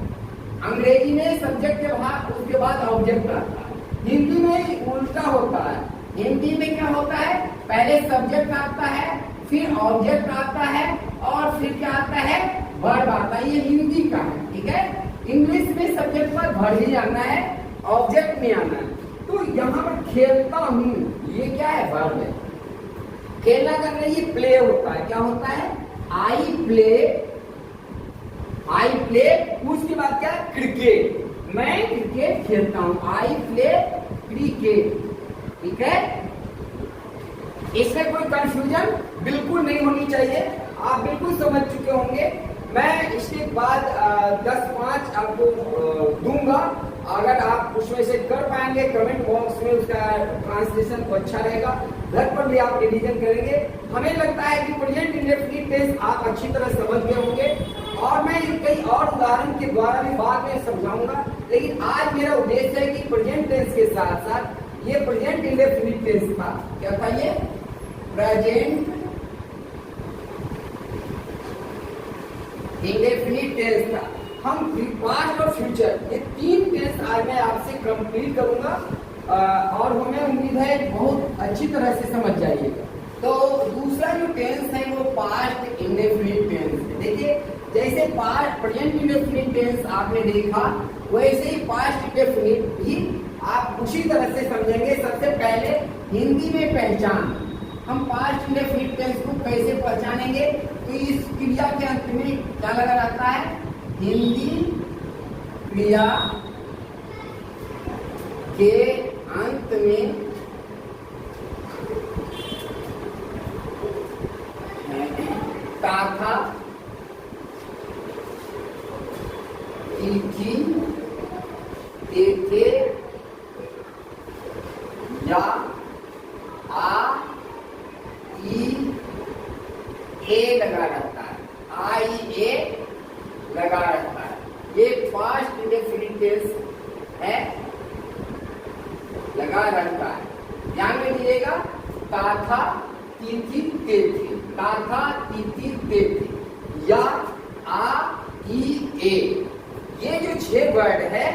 अंग्रेजी में सब्जेक्ट के बाद उसके बाद ऑब्जेक्ट आता है। हिंदी में उल्टा होता है। हिंदी में क्या होता है, पहले सब्जेक्ट आता है, फिर ऑब्जेक्ट आता है, और फिर क्या आता है, वर्ब आता है। ये हिंदी का है, ठीक है। इंग्लिश में सब्जेक्ट पर वर्ब ही आना है, ऑब्जेक्ट नहीं आना है। तो यहाँ पर खेलता हूँ, ये क्या है, वर्ब है। खेलना करना ये प्ले होता है। क्या होता है, आई प्ले, आई प्ले। उसके बाद क्या है, क्रिकेट, मैं क्रिकेट खेलता हूँ, आई प्ले क्रिकेट, ठीक है। इसमें कोई कंफ्यूजन बिल्कुल नहीं होनी चाहिए, आप बिल्कुल समझ चुके होंगे। मैं इसके बाद 10-5 आपको दूंगा, अगर आप उसमें से कर पाएंगे कमेंट बॉक्स में उसका ट्रांसलेशन तो अच्छा रहेगा। घर पर भी आप रिवीजन करेंगे। हमें लगता है कि प्रेजेंट इंडेफिनिट टेंस आप अच्छी तरह समझ गए होंगे, और मैं कई और उदाहरण के द्वारा भी बाद में समझाऊंगा। लेकिन आज मेरा उद्देश्य है कि प्रेजेंट टेंस के साथ साथ ये प्रेजेंट इंडेफिनिट टेंस था। क्या था ये, प्रेजेंट इंडेफिनिट टेंस था। हम पास्ट और फ्यूचर, ये 3 टेंस आज मैं आपसे कंप्लीट करूंगा, और हमें उम्मीद है बहुत अच्छी तरह से समझ जाइएगा। तो दूसरा जो टेंस है वो पास्ट इंडेफिनिट टेंस है। देखिए, जैसे पास्ट प्रेजेंट इंडेफिनिट टेंस आपने देखा, वैसे ही पास्ट इंडेफिनिट भी आप उसी तरह से समझेंगे। सबसे पहले हिंदी में पहचान, हम पास्ट इंडेफिनिट टेंस को कैसे पहचानेंगे, तो इस क्रिया के अंत में क्या लगा रहता है, हिंदी क्रिया के अंत में ताथा, तिथि, तेथे या आ, ई, ए लगा रहता है। आई ए लगा रहता है। ये पास्ट इंडेफिनिट टेंस है, लगा रहता है। ध्यान में दीजिएगा, ताथा, तिथि, तेथे, ताथा, तिथि, तेथे, या, आ, ई, ए, ये जो 6 वर्ड है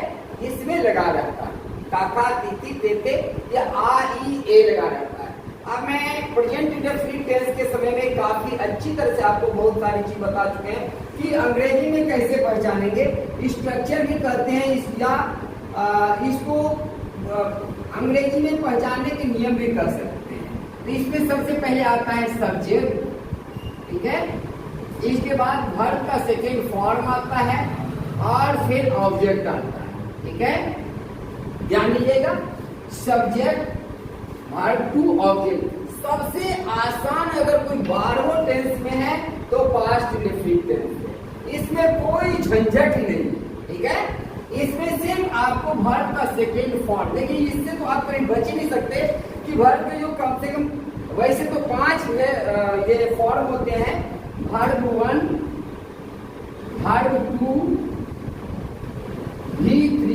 इसमें लगा रहता है। ताथा, तिथि, तेथे या आ, ई, ए लगा रहता है। अब मैं प्रेजेंट इंडेफिनिट टेंस के समय में काफी अच्छी तरह से आपको बहुत सारी चीज बता चुके हैं कि अंग्रेजी में कैसे पहचानेंगे। स्ट्रक्चर भी कहते हैं इस, या इसको अंग्रेजी में पहचानने के नियम भी कर सकते हैं। तो इसमें सबसे पहले आता है सब्जेक्ट, ठीक है। इसके बाद वर्ब का सेकेंड फॉर्म आता है, और फिर ऑब्जेक्ट आता है, ठीक है। ध्यान दीजिएगा, सब्जेक्ट, वर्ब टू ऑब्जेक्ट। सबसे आसान अगर कोई 12वें टेंस में है तो पास्ट इंडेफिनिट टेंस है। इसमें कोई झंझट नहीं, ठीक है। इसमें सिर्फ आपको वर्ब का सेकेंड फॉर्म, लेकिन इससे तो आप कहीं बच ही नहीं सकते कि वर्ब के जो कम से कम, वैसे तो 5 ये फॉर्म होते हैं, verb 1, verb 2, V3,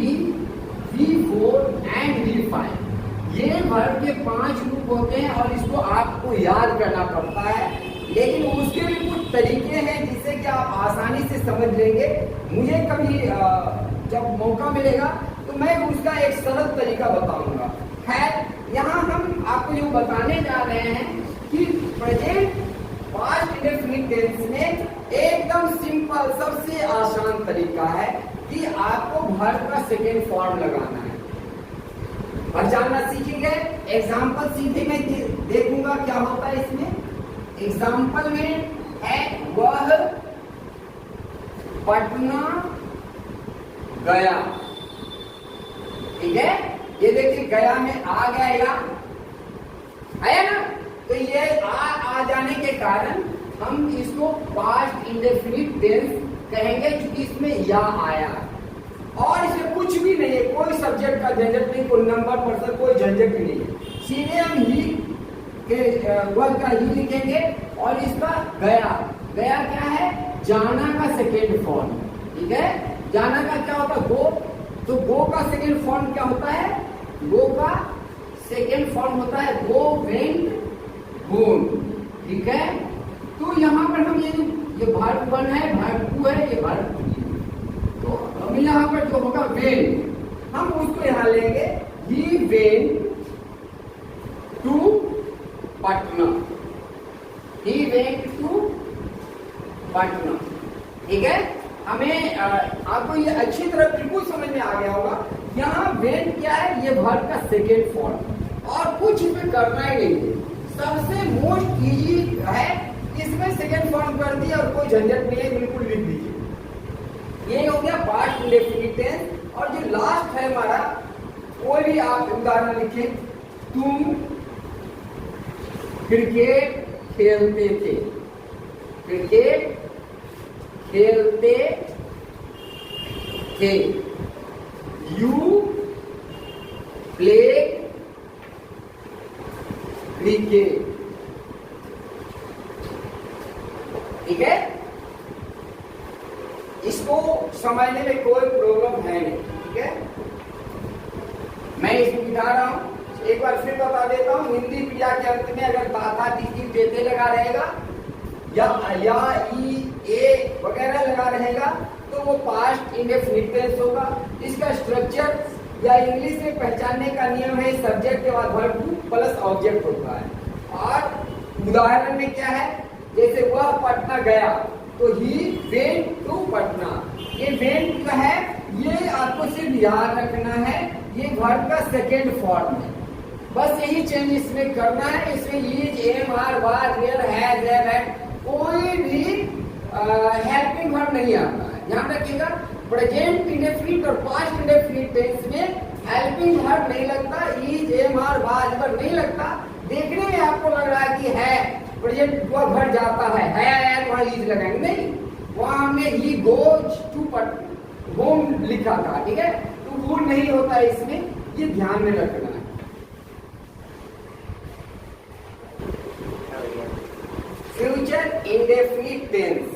V4 and V5। ये वर्ब के 5 रूप होते हैं, और इसको आपको याद करना पड़ता है। लेकिन उसके भी कुछ तरीके हैं जिससे कि आप आसानी से समझ लेंगे। मुझे कभी जब मौका मिलेगा तो मैं उसका एक सरल तरीका बताऊंगा। खैर, यहाँ हम आपको जो बताने जा रहे हैं कि प्रेजेंट पास्ट इंडेफिनिट टेंस में एकदम सिंपल सबसे आसान तरीका है कि आपको वर्ब का सेकेंड फॉर्म लगाना है और जानना सीखेंगे। एग्जाम्पल सीधे मैं देखूंगा क्या होता है इसमें। एग्जाम्पल में है वह पटना गया, ठीक है। ये देखिए गया में आ गया या आया ना, तो ये आ जाने के कारण हम इसको पास्ट इंडेफिनिट टेंस कहेंगे क्योंकि इसमें या आया और इसमें कुछ भी नहीं है, कोई सब्जेक्ट का झंझट नहीं, कोई नंबर पर्सन कोई झंझट भी नहीं है। सीधे हम ही के वर्ड का ही लिखेंगे और इसका गया, गया क्या है, जाना का सेकेंड फॉर्म, ठीक है। जाना का क्या होता है, गो, तो गो का सेकेंड फॉर्म क्या होता है, गो का सेकेंड फॉर्म होता है गो, वेंट, गोन, ठीक है। तो यहाँ पर हम ये वर्ब 1 है, वर्ब 2 है, ये वर्ब 3 है। तो हम यहाँ पर जो होगा वेंट, हम उसको यहाँ लेंगे, he went to Patna, he went to Patna, ठीक है। हमें आपको ये अच्छी तरह बिल्कुल समझ में आ गया होगा। यहाँ वेंट क्या है, ये वर्ब का सेकेंड फॉर्म और कुछ इसमें करना ही नहीं है, सबसे मोस्ट इजी है, इसमें सेकेंड फॉर्म कर दिया और कोई झंझट नहीं है, बिल्कुल लिख दीजिए। ये हो गया पास्ट इंडेफिनिट टेंस। और जो लास्ट है हमारा, कोई भी आप उदाहरण लिखिए, तुम क्रिकेट खेलते थे, क्रिकेट खेलते थे, यू प्ले क्रिकेट, ठीक है। इसको समझने में कोई प्रॉब्लम है नहीं, ठीक है। मैं इसको बिठा रहा हूं, एक बार फिर बता देता हूं। हिंदी क्रिया के अंत में अगर ताता तीती तेते लगा रहेगा या ई ए वगैरह लगा रहेगा तो वो पास्ट इंडेफिनिट टेंस होगा। इसका स्ट्रक्चर या इंग्लिश में पहचानने का नियम है, सब्जेक्ट के बाद वर्ब प्लस ऑब्जेक्ट होता है। और उदाहरण में क्या है, जैसे वह पटना गया तो ही वेंट टू पटना, ये वेंट जो है ये आपको सिर्फ याद रखना है, ये वर्ब का सेकेंड फॉर्म है, बस यही चेंज इसमें करना है। इसमें is, am, are, was, were, has, have, कोई भी हेल्पिंग वर्ब नहीं आता है, ध्यान रखिएगा। प्रेजेंट इंडेफिनिट और पास्ट इंडेफिनिट टेंस में हेल्पिंग वर्ब नहीं लगता, is, am, are, was, were नहीं लगता। देखने में आपको लग रहा है कि है प्रेजेंट वर्ब भर जाता है तो वहां ईज लगाएंगे, नहीं, वहां हमने ही गोज टू होम लिखा था, ठीक है। तो वो नहीं होता है इसमें, ये ध्यान में रखना है। फ्यूचर इंडेफिनिट टेंस,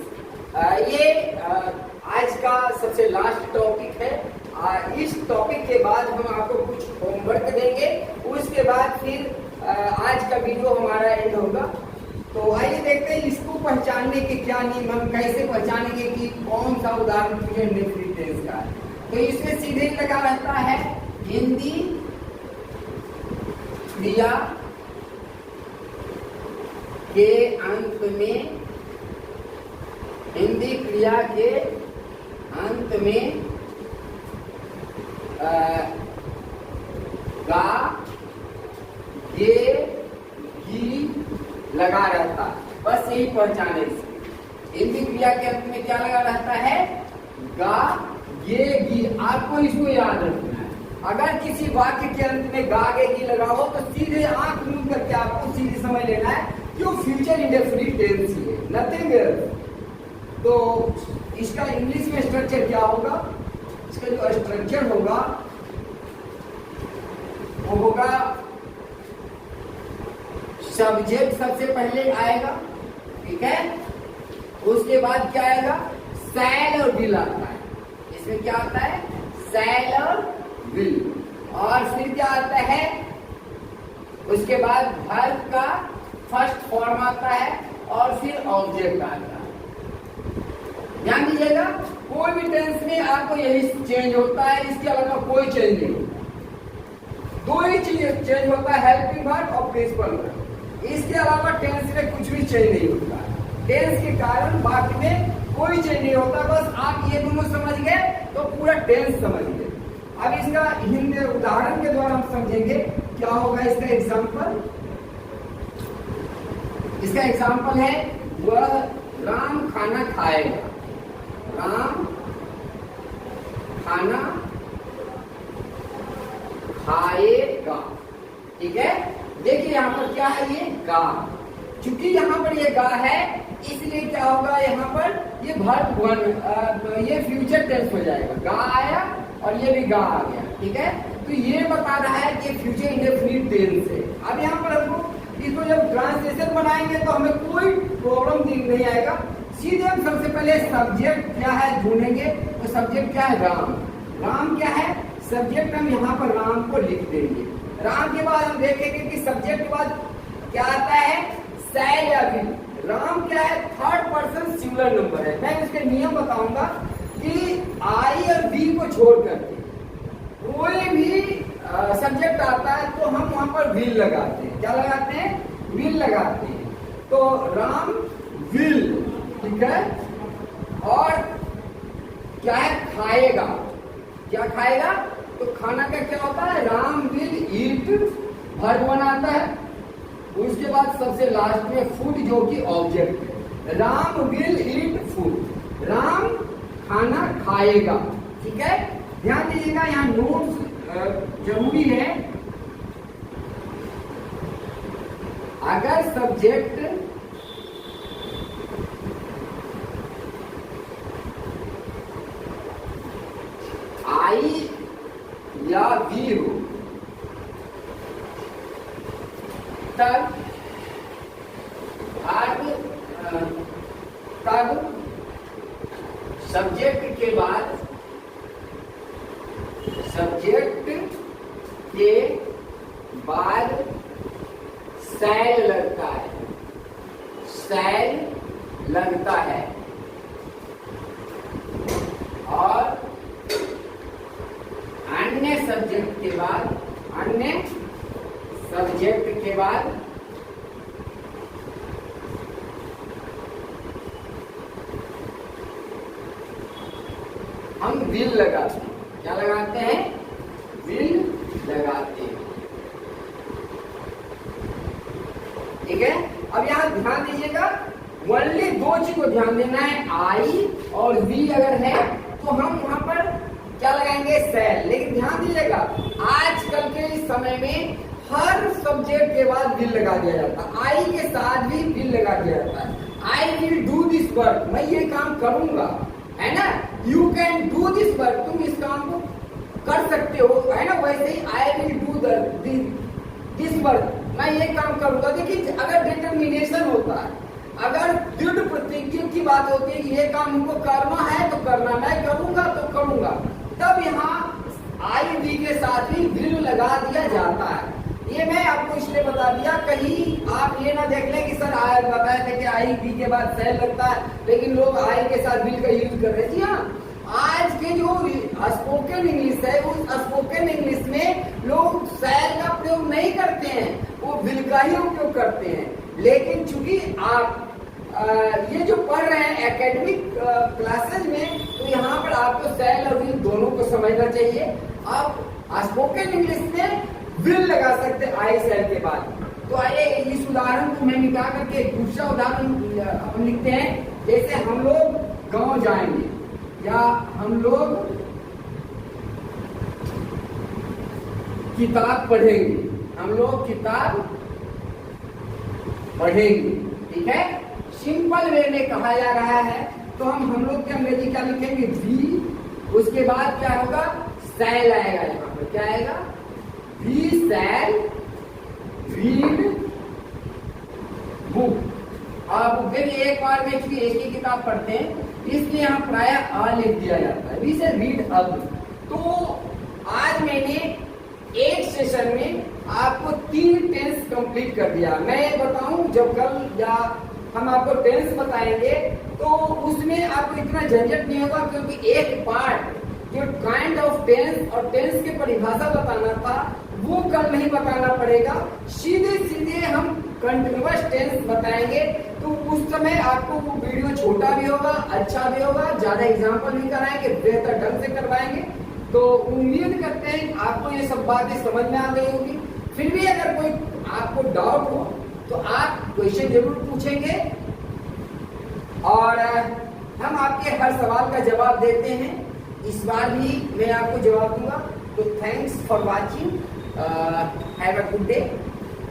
ये आज का सबसे लास्ट टॉपिक है। इस टॉपिक के बाद हम आपको कुछ होमवर्क देंगे, उसके बाद फिर आज का वीडियो हमारा एंड होगा। तो आइए देखते हैं इसको पहचानने के क्या नियम, हम कैसे पहचानेंगे कि कौन सा उदाहरण फ्यूचर इंडेफिनिट टेंस का है। तो इसमें सीधे ही लगा रहता है हिंदी क्रिया के अंत में, हिंदी क्रिया के अंत में गा, गे, गी लगा रहता, बस यही पहचान है इसकी। हिंदी क्रिया के अंत में क्या लगा रहता है, गा, गे, गी, आपको इसको याद रखना है। अगर किसी वाक्य के अंत में गा, गे, गी लगा हो तो सीधे आंख मूंद करके आपको सीधे समझ लेना है जो फ्यूचर इंडेफिनिट टेंस है, नथिंग एल्स। तो इसका इंग्लिश में स्ट्रक्चर क्या होगा, इसका जो स्ट्रक्चर होगा वो होगा सब्जेक्ट सबसे पहले आएगा, ठीक है। उसके बाद क्या आएगा, सैल और विल आता है। इसमें क्या आता है, सैल और विल। और फिर क्या आता है, उसके बाद वर्ब का फर्स्ट फॉर्म आता है और फिर ऑब्जेक्ट आता है। ध्यान दीजिएगा, कोई भी टेंस में आपको यही चेंज होता है, इसके अलावा कोई चेंज नहीं होता। दो ही चीज चेंज होता है, हेल्पिंग वर्ब और प्रिंसिपल वर्ब। इसके अलावा टेंस में कुछ भी चेंज नहीं होता है। टेंस के कारण वाक्य में कोई चेंज नहीं होता। बस आप ये दोनों समझ गए तो पूरा टेंस समझ गए। अब इसका हिंदी उदाहरण के द्वारा हम समझेंगे क्या होगा इसका एग्जाम्पल। इसका एग्जाम्पल है वह राम खाना खाएगा। राम खाना खाएगा। ठीक है, देखिए यहाँ पर क्या है, ये गा। चूंकि यहाँ पर ये गा है इसलिए क्या होगा, यहाँ पर ये वर्ब वन, ये फ्यूचर टेंस हो जाएगा। गा आया और ये भी गा आ गया। ठीक है, तो ये बता रहा है कि फ्यूचर इंडेफिनिट टेंस है। अब यहाँ पर हमको इसको जब ट्रांसलेशन बनाएंगे तो हमें कोई प्रॉब्लम नहीं आएगा। सीधे हम सबसे पहले सब्जेक्ट क्या है ढूंढेंगे। तो सब्जेक्ट क्या है, राम। राम क्या है, सब्जेक्ट हम यहाँ पर राम को लिख देंगे। राम के बाद हम देखेंगे कि सब्जेक्ट के बाद क्या आता है, शैल या विल। राम क्या है, थर्ड पर्सन सिंगुलर नंबर है। मैं इसके नियम बताऊंगा कि आई और बी को छोड़ करके कोई भी सब्जेक्ट आता है तो हम वहां पर विल लगाते हैं। क्या लगाते हैं, विल लगाते हैं। तो राम विल, ठीक है। और क्या है, खाएगा। क्या खाएगा, तो खाना का क्या होता है, राम विल ईट, वर्ब बनाता है। उसके बाद सबसे लास्ट में फूड जो कि ऑब्जेक्ट है। Ram will eat food, Ram खाना खाएगा। ठीक है, ध्यान दीजिएगा यहाँ नोट्स जरूरी है। अगर सब्जेक्ट आई या वी हो तब सब्जेक्ट के बाद शैल लगता है। शैल लगता है। और अन्य सब्जेक्ट के बाद हम विल लगाते हैं। क्या लगाते हैं, विल लगाते हैं। ठीक है, अब यहाँ ध्यान दीजिएगा ओनली दो चीज को ध्यान देना है, आई और वी अगर है तो हम वहां पर क्या लगाएंगे, शैल। लेकिन ध्यान दीजिएगा आजकल के इस समय में हर सब्जेक्ट के बाद विल लगा दिया जाता है। आई के साथ भी विल लगा दिया जाता है। आई विल डू दिस वर्क, मैं ये काम करूंगा, है ना। You can do this work, तुम इस काम को कर सकते हो, है ना। वैसे ही I will do this work, मैं ये काम करूंगा। देखिए अगर डिटर्मिनेशन होता है, अगर दृढ़ प्रतिज्ञा की बात होती है कि ये काम हमको करना है तो करना, मैं करूंगा तो करूंगा, तब यहाँ आई वी के साथ ही विल लगा दिया जाता है। ये मैं आपको इसलिए बता दिया, कहीं आप ये ना देख लें कि सर आय बताए थे कि आई वी के बाद शैल लगता है, लेकिन लोग आई के साथ विल का यूज कर रहे थे। हाँ, आज के जो स्पोकन इंग्लिश है उस स्पोकन इंग्लिश में लोग शैल का प्रयोग नहीं करते हैं, वो विल का ही उपयोग करते हैं। लेकिन चूंकि आप ये जो पढ़ रहे हैं एकेडमिक क्लासेस में, तो यहाँ पर आपको शैल और विल दोनों को समझना चाहिए। आप स्पोकन इंग्लिश में विल लगा सकते हैं आई शैल के बाद। तो आइए इस उदाहरण को मैं मिटा करके दूसरा उदाहरण हम लिखते हैं। जैसे हम लोग गांव जाएंगे या हम लोग किताब पढ़ेंगे, हम लोग किताब पढ़ेंगे। ठीक है, सिंपल वे में कहा जा रहा है तो हम लोग के अंग्रेजी क्या लिखेंगे, वी। उसके बाद क्या होगा, शैल आएगा। यहाँ पर क्या आएगा, वी शैल रीड बुक। आप देखिए एक बार में एक ही किताब पढ़ते हैं इसलिए यहाँ प्राय आ लिख दिया जाता है, वी से रीड अब। तो आज मैंने एक सेशन में आपको 3 टेंस कंप्लीट कर दिया। मैं ये बताऊं जब कल या हम आपको टेंस बताएंगे तो उसमें आपको इतना झंझट नहीं होगा, क्योंकि एक पार्ट जो काइंड ऑफ टेंस और टेंस की परिभाषा बताना था वो कल नहीं बताना पड़ेगा। सीधे सीधे हम कंटिन्यूअस टेंस बताएंगे। तो उस समय आपको वो वीडियो छोटा भी होगा, अच्छा भी होगा, ज्यादा एग्जाम्पल नहीं कराएंगे, बेहतर ढंग से करवाएंगे। तो उम्मीद करते हैं आपको ये सब बातें समझ में आ गई होगी। फिर भी अगर कोई आपको डाउट हो तो आप क्वेश्चन जरूर पूछेंगे और हम आपके हर सवाल का जवाब देते हैं। इस बार भी मैं आपको जवाब दूंगा। तो thanks for watching, have a good day.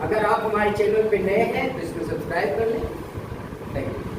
अगर आप हमारे चैनल पे नए हैं तो इसको सब्सक्राइब कर लें। Thank you.